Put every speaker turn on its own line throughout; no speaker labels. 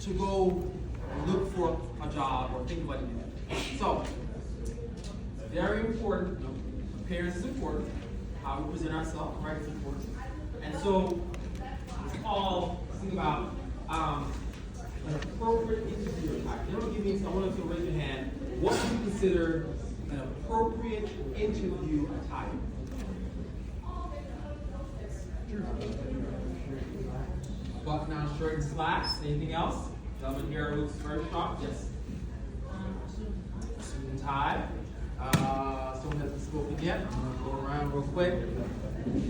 to go look for a job or think about it. So, very important. Appearance is important. How we present ourselves, right, is important. And so, it's all, think about an appropriate interview attire. You know, give me, I want you to raise your hand. What do you consider an appropriate interview attire? Button-down shirt and slacks. Anything else? Gentleman here looks very sharp. Yes. Suit and tie. Someone hasn't spoken yet. I'm gonna go around real quick.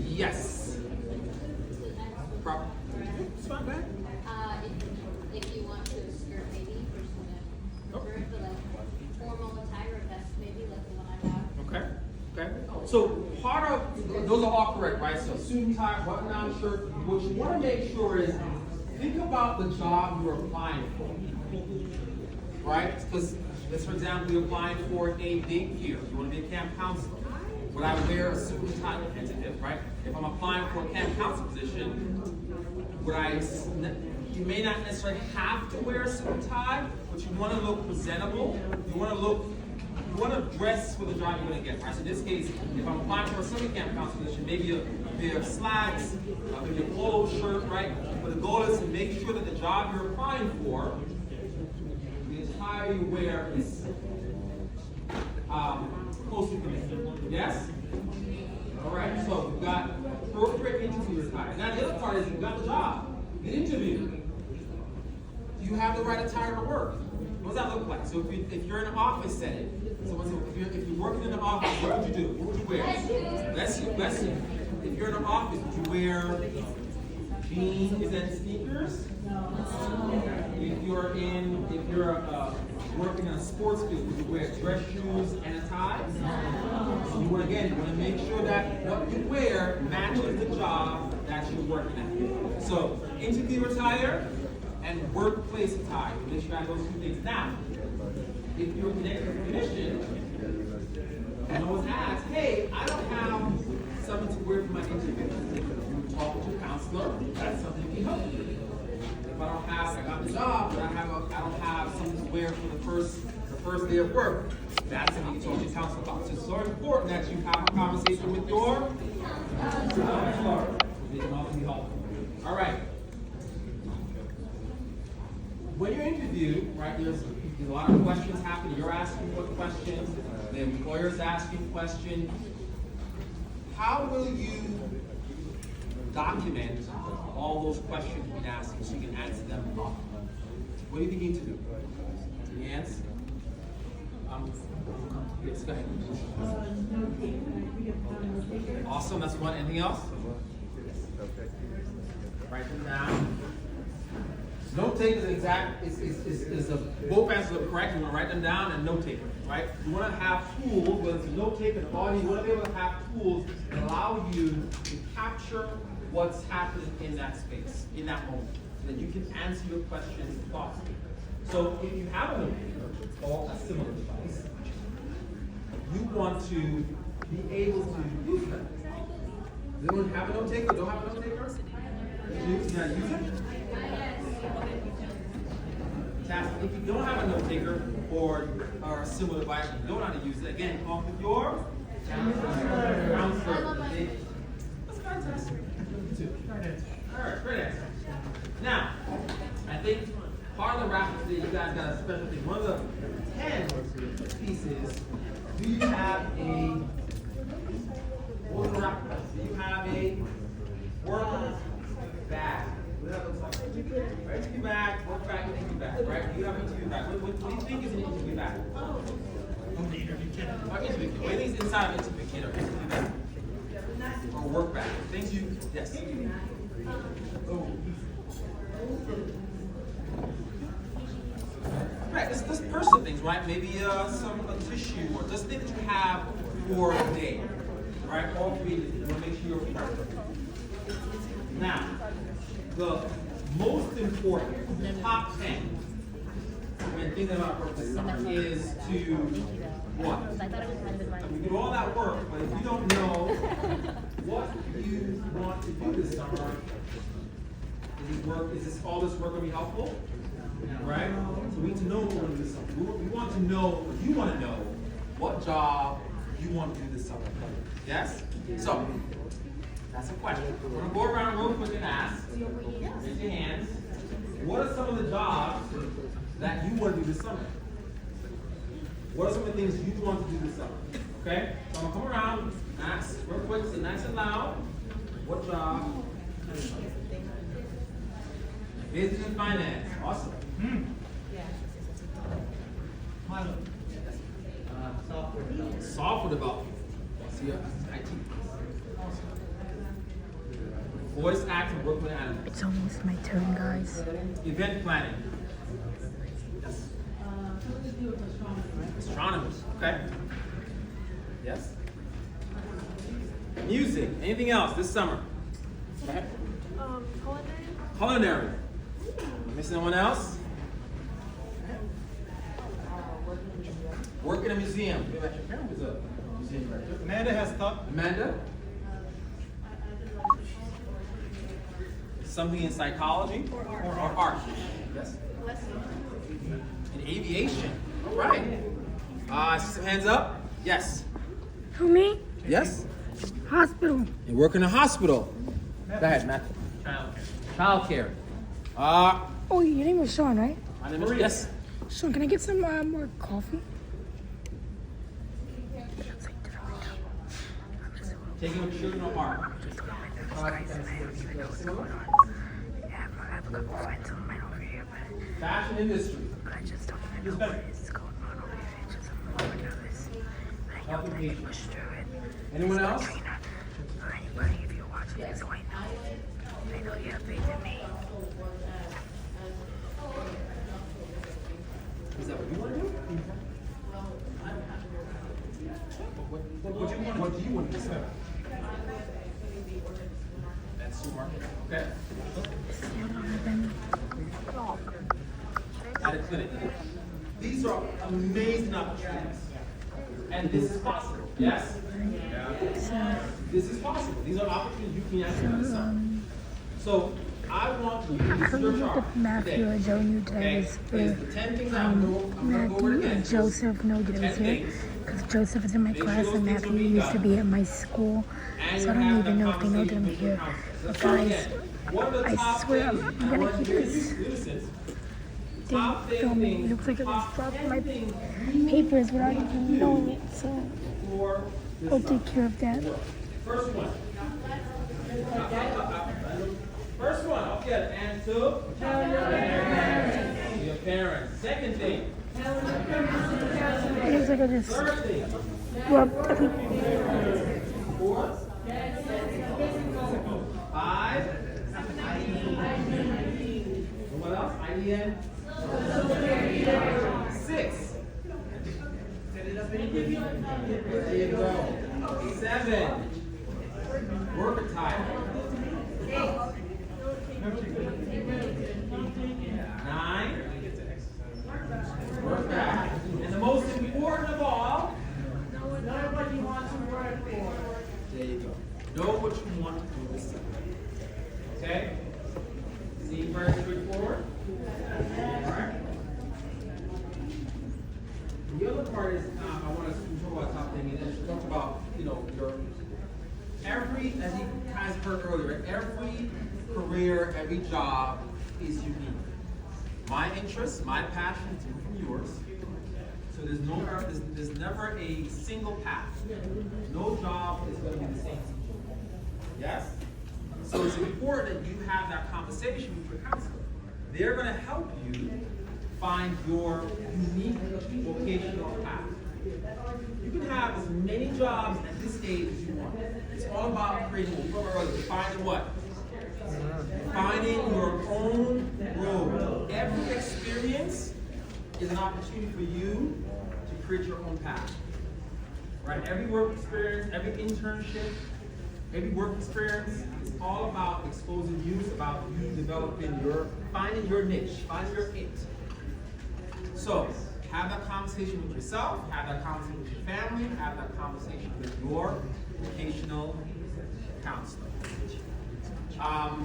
Yes. Proper. It's fine, man.
If you want to skirt maybe, or something, for like formal attire, that's maybe like the one I have.
Okay. Okay. So part of those are all correct, right? So suit and tie, button-down shirt. What you want to make sure is think about the job you're applying for, right? Because, for example, you're applying for a daycare. You want to be a camp counselor. Would I wear a suit and tie? Depends if, right? If I'm applying for a camp counselor position, would I? You may not necessarily have to wear a suit and tie, but you want to look presentable. You want to dress for the job you're going to get, right? So in this case, if I'm applying for a summer camp counselor position, maybe a pair of slacks, maybe a polo shirt, right? But the goal is to make sure that the job you're applying for, the attire you wear is closely connected. Yes? All right, so we've got appropriate interview attire. Now the other part is you've got the job, the interview. Do you have the right attire to work? What does that look like? So if you're in an office setting, so if you're working in an office, what would you do? What would you wear? Bless you. If you're in an office, would you wear jeans and sneakers? If you're working in a sports field, would you wear dress shoes and a tie? So you want to make sure that what you wear matches the job that you're working at. So interview attire and workplace attire. Make sure you have those two things. Now, if you're connected to the commission, and no one asks, hey, I don't have something to wear for my interview. You talk to your counselor, that's something you can help you with. If I got the job, but I don't have something to wear for the first day of work, that's something you talk to your counselor about. So it's so important that you have a conversation with your counselor. They can often be helpful. All right. When you're interviewed, right, there's a lot of questions happening. You're asking what questions, the employer's asking questions. How will you document all those questions being asked so you can answer them properly? What do you think you need to do? Any answer? Yes, go ahead. Awesome, that's one. Anything else? Write them down. Note taker is both answers are correct. You want to write them down and note taker, right? You want to have tools, whether it's a note taker or body, you want to be able to have tools that allow you to capture what's happening in that space, in that moment, so that you can answer your questions thoughtfully. So if you have a note taker or a similar device, you want to be able to use them. Does anyone have a note taker? Don't have a note taker? Use it? If you don't have a note taker or a similar device, you don't know how to use it, again, talk with your counselor. That's fantastic. All right, great answer. Now, I think part of the wrap today, you guys got a special thing. One of the 10 pieces, do you have a work bag? What that looks like? Right, interview bag, work bag, interview bag, right? You have an interview bag. What do you think is an interview bag? Interview kit. Interview kit. What do you think is inside of an interview kit or interview bag? Or work bag? Things you, yes. Oh. Right, this personal things, right? Maybe some tissue or just things that you have for a day, right? All three, you want to make sure you're prepared. Now, the most important, the top 10, when thinking about purpose is to what? We do all that work, but if you don't know what you want to do this summer, is all this work going to be helpful? right? So we need to know what we want to do this summer. We want to know, or you want to know, what job you want to do this summer. Yes? So, that's a question. We're going to go around real quick and ask. Raise your hands. What are some of the jobs that you want to do this summer? What are some of the things you want to do this summer? Okay? So I'm going to come around, ask real quick, say nice and loud. What job? Business and finance. Awesome. Software development. See, IT. Voice acting, work with animals.
It's almost my turn, guys.
Event planning. Yes. Astronomers. Okay. Yes. Music. Anything else this summer? Go ahead. Culinary. Missing anyone else? Work in a museum. Your parent was a museum director.
Amanda has thought.
Amanda? Something in psychology or art? Yes. In aviation. All right. See some hands up? Yes.
Who, me?
Yes?
Hospital.
You work in a hospital. Go ahead, Matthew. Childcare.
Oh, your name was Sean, right?
My name is yes.
Sean, can I get some more coffee?
Taking with children of art. Fashion industry.
I just don't even know what is going on over here. Just I'm nervous. I know that I can push through it.
Anyone else?
Katrina, or anybody, if you're watching this right now, I know you have faith in me.
Is that what you want to do? What do you want to do? That's supermarket. Okay. At a clinic. These are amazing opportunities. And this is possible. Yes? This is possible. These are opportunities you can actually do this summer. So I want you,
I
this is
don't
your
know
charge.
if Matthew or Joe knew that I was
Okay? Is the 10 things I'm going to go over
Matthew
again.
and Joseph know that I was
10
here.
things.
Because Joseph is in my
Make sure
class
those
and
things are
Matthew
being
used to
done.
be at my school.
And
So I
you
don't
have
even
that
know if they know that I'm
conversation with your
here.
counselor.
But
So
guys,
again, what are the
I
top
swear
things
I'm
I
gonna
want
keep
you to
this
do? Listen.
thing
Top 10
filming.
things,
It looks like it was
top
dropped
10
my
things
papers without even knowing it. So
for this
I'll
summer.
take care of that.
First one. First one, I'll get it. And two. Tell your parents. Your parents. Second thing.
It looks like I just
Third thing.
rubbed everything.
Four. Five. And what else? IDN. 6. There you go. 7. Work attire. 9. Work back. And the most important of all, know what you want to work for. There you go. Know what you want to do this summer. Okay? Seem very straightforward? Alright. The other part is, I want to talk about top thing, and talk about, your as you guys heard earlier, every career, every job is unique. My interests, my passion is different from yours. So there's never a single path. No job is going to be the same. Yes? So it's important that you have that conversation with your counselor. They're going to help you find your unique vocational path. You can have as many jobs at this stage as you want. It's all about creating what we talked earlier. Finding what? Finding your own road. Every experience is an opportunity for you to create your own path. Right? Every work experience, every internship, every work experience is all about exposing you. It's about you developing finding your niche, finding your it. So, have that conversation with yourself, have that conversation with your family, have that conversation with your vocational counselor. A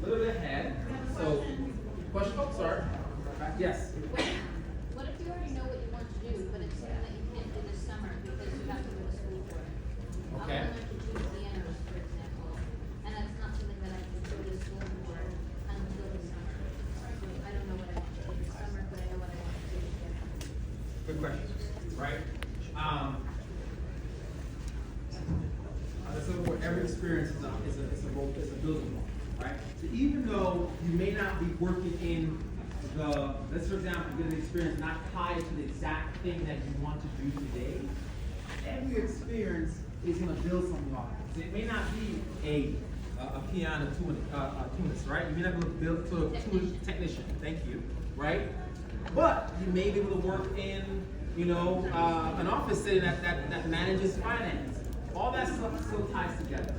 little bit ahead. So, question, sorry. Yes.
What if you already know what you want to do, but it's something that you can't do this summer because you have to go to school for it?
Okay.
I want to learn to choose piano, for example, and that's not something that I can go to school for until the summer. So I don't know what I want to do this summer, but I know what I want to do this year.
Good question, right? So for every experience is a building block, right? So even though you may not be working in the, let's for example, get an experience not tied to the exact thing that you want to do today, every experience is going to build something off it. So it may not be a piano tunist, right? You may not be able to build to a technician, thank you, right? But you may be able to work in, an office setting that manages finance. All that stuff still ties together.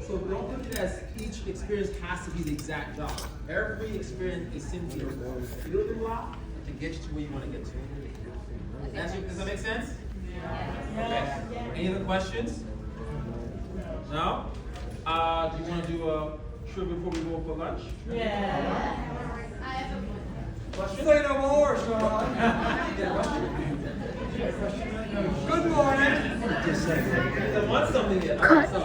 So don't look at it as each experience has to be the exact job. Every experience is simply a building block to get you to where you want to get to. Does that make sense? Okay. Any other questions? No? Do you want to do a trivia before we go for lunch?
I have a
Question?
Say no more, Sean. Good morning.
I want something yet. All right, so.